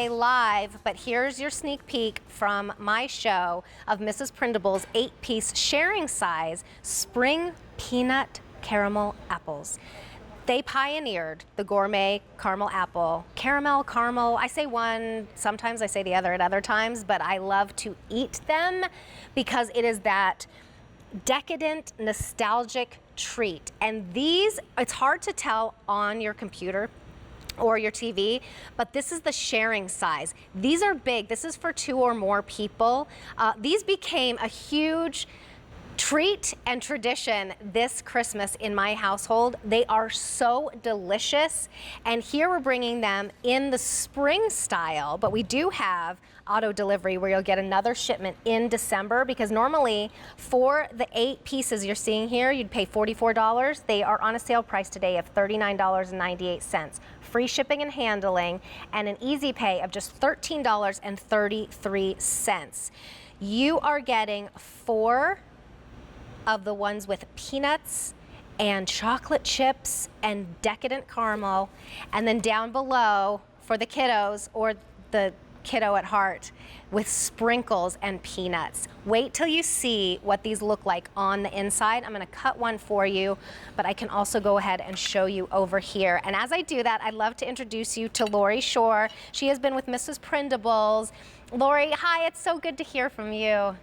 Live, but here's your sneak peek from my show of Mrs. Prindable's 8-piece sharing size spring peanut caramel apples. They pioneered the gourmet caramel apple. Caramel, I say one, sometimes I say the other at other times, but I love to eat them because it is that decadent, nostalgic treat. And these, it's hard to tell on your computer or your TV, but this is the sharing size. These are big. This is for 2 or more people. These became a huge treat and tradition this Christmas in my household. They are so delicious, and here we're bringing them in the spring style, but we do have auto delivery where you'll get another shipment in December, because normally for the 8 pieces you're seeing here, you'd pay $44. They are on a sale price today of $39.98. Free shipping and handling, and an easy pay of just $13.33. You are getting 4 of the ones with peanuts and chocolate chips and decadent caramel, and then down below for the kiddos or the kiddo at heart with sprinkles and peanuts. Wait till you see what these look like on the inside. I'm gonna cut one for you, but I can also go ahead and show you over here. And as I do that, I'd love to introduce you to Lori Shore. She has been with Mrs. Prindable's. Lori, hi, it's so good to hear from you.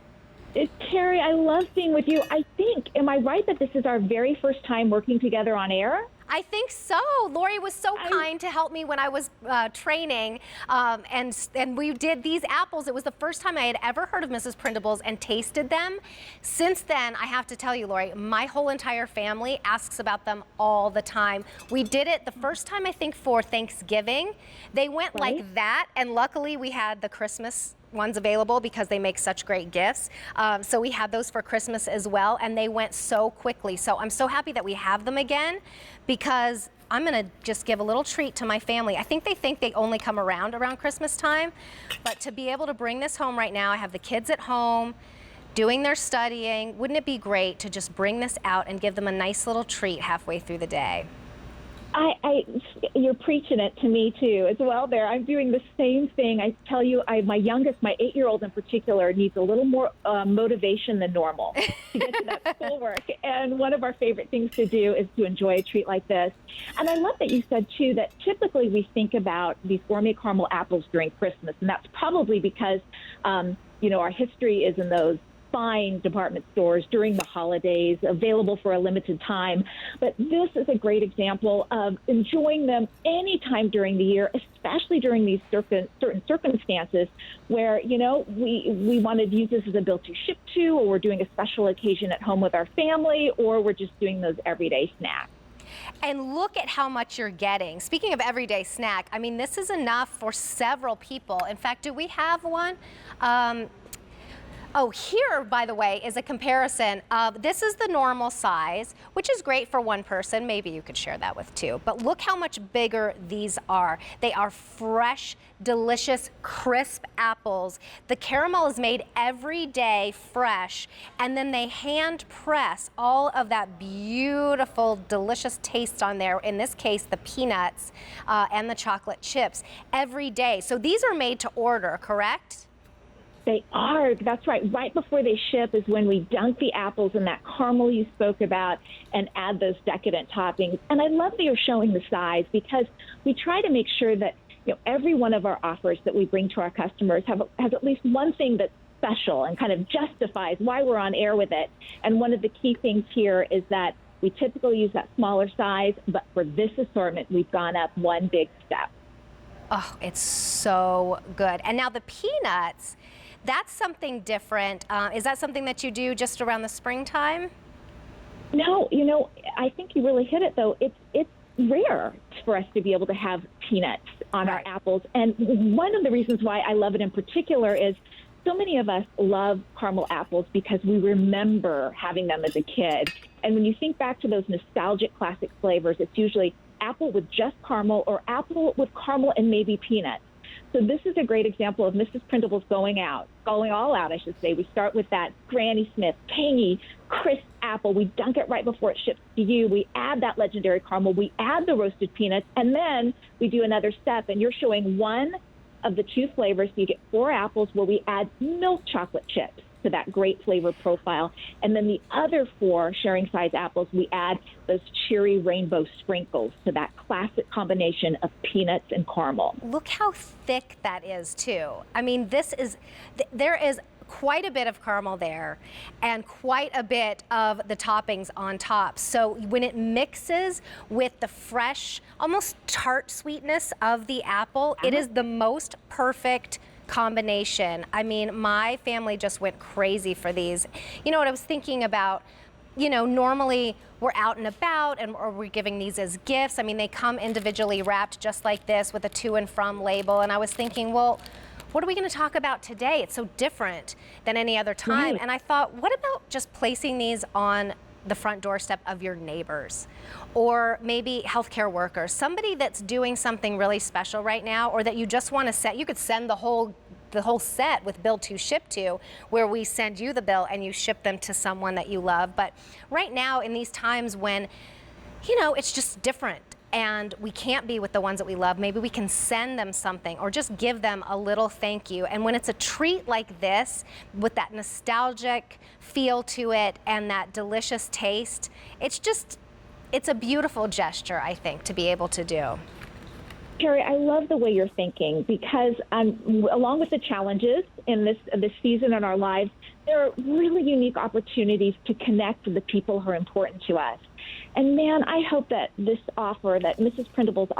Terry, I love being with you. I think, am I right that this is our very first time working together on air? I think so. Lori was so kind to help me when I was training, and we did these apples. It was the first time I had ever heard of Mrs. Prindable's and tasted them. Since then, I have to tell you, Lori, my whole entire family asks about them all the time. We did it the first time, I think, for Thanksgiving. They went like that, and luckily we had the Christmas ones available because they make such great gifts. So we had those for Christmas as well, and they went so quickly. So I'm so happy that we have them again, because I'm gonna just give a little treat to my family. I think they only come around Christmas time, but to be able to bring this home right now, I have the kids at home doing their studying. Wouldn't it be great to just bring this out and give them a nice little treat halfway through the day? You're preaching it to me too as well there. I'm doing the same thing. I tell you, my youngest, my 8-year-old in particular, needs a little more motivation than normal to get to that schoolwork. And one of our favorite things to do is to enjoy a treat like this. And I love that you said too that typically we think about these gourmet caramel apples during Christmas, and that's probably because our history is in those fine department stores during the holidays, available for a limited time. But this is a great example of enjoying them anytime during the year, especially during these certain circumstances where, we want to use this as a bill to ship to, or we're doing a special occasion at home with our family, or we're just doing those everyday snacks. And look at how much you're getting. Speaking of everyday snack, I mean, this is enough for several people. In fact, do we have one? Oh, here, by the way, is a comparison of, this is the normal size, which is great for one person. Maybe you could share that with 2. But look how much bigger these are. They are fresh, delicious, crisp apples. The caramel is made every day fresh, and then they hand press all of that beautiful, delicious taste on there. In this case, the peanuts and the chocolate chips every day. So these are made to order, correct? They are. That's right. Right before they ship is when we dunk the apples in that caramel you spoke about and add those decadent toppings. And I love that you're showing the size, because we try to make sure that every one of our offers that we bring to our customers has at least one thing that's special and kind of justifies why we're on air with it. And one of the key things here is that we typically use that smaller size, but for this assortment, we've gone up one big step. Oh, it's so good. And now the peanuts, that's something different. Is that something that you do just around the springtime? No, I think you really hit it, though. It's rare for us to be able to have peanuts on our apples. And one of the reasons why I love it in particular is so many of us love caramel apples because we remember having them as a kid. And when you think back to those nostalgic classic flavors, it's usually apple with just caramel or apple with caramel and maybe peanuts. So this is a great example of Mrs. Prindable's going all out, I should say. We start with that Granny Smith, tangy, crisp apple. We dunk it right before it ships to you. We add that legendary caramel. We add the roasted peanuts, and then we do another step. And you're showing one of the 2 flavors. So you get 4 apples where we add milk chocolate chips to that great flavor profile. And then the other 4 sharing size apples, we add those cheery rainbow sprinkles to that classic combination of peanuts and caramel. Look how thick that is too. I mean, there is quite a bit of caramel there and quite a bit of the toppings on top. So when it mixes with the fresh, almost tart sweetness of the apple, it is the most perfect combination. I mean, my family just went crazy for these. You know what I was thinking about? You know, normally we're out and about or we're giving these as gifts. I mean, they come individually wrapped just like this with a to and from label. And I was thinking, well, what are we going to talk about today? It's so different than any other time. Right. And I thought, what about just placing these on the front doorstep of your neighbors, or maybe healthcare workers, somebody that's doing something really special right now, or that you just want to set. You could send the whole set with bill to ship to, where we send you the bill and you ship them to someone that you love. But right now, in these times when, you know, it's just different and we can't be with the ones that we love, maybe we can send them something or just give them a little thank you. And when it's a treat like this, with that nostalgic feel to it and that delicious taste, it's a beautiful gesture, I think, to be able to do. Carrie, I love the way you're thinking, because along with the challenges in this season in our lives, there are really unique opportunities to connect with the people who are important to us. And man, I hope that this offer, that Mrs. Prindable's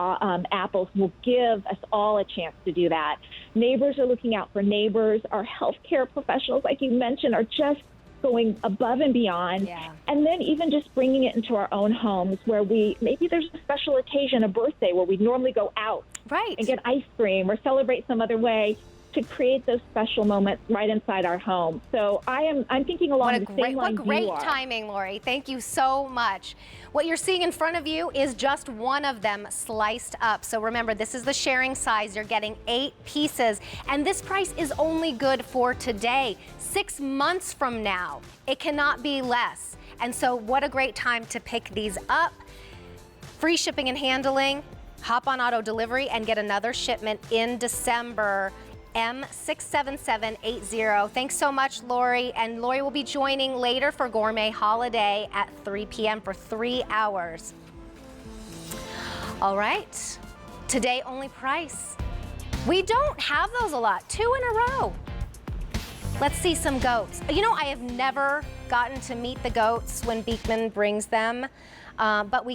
apples, will give us all a chance to do that. Neighbors are looking out for neighbors. Our healthcare professionals, like you mentioned, are just going above and beyond. Yeah. And then even just bringing it into our own homes, where maybe there's a special occasion, a birthday, where we'd normally go out Right. and get ice cream or celebrate some other way, to create those special moments right inside our home. So I'm thinking along the same lines you are. What great timing, Lori. Thank you so much. What you're seeing in front of you is just one of them sliced up. So remember, this is the sharing size. You're getting 8 pieces, and this price is only good for today. 6 months from now, it cannot be less. And so what a great time to pick these up. Free shipping and handling. Hop on auto delivery and get another shipment in December. M67780. Thanks so much, Lori. And Lori will be joining later for Gourmet Holiday at 3 p.m. for 3 hours. All right, today only price. We don't have those a lot, 2 in a row. Let's see some goats. You know, I have never gotten to meet the goats when Beekman brings them, but we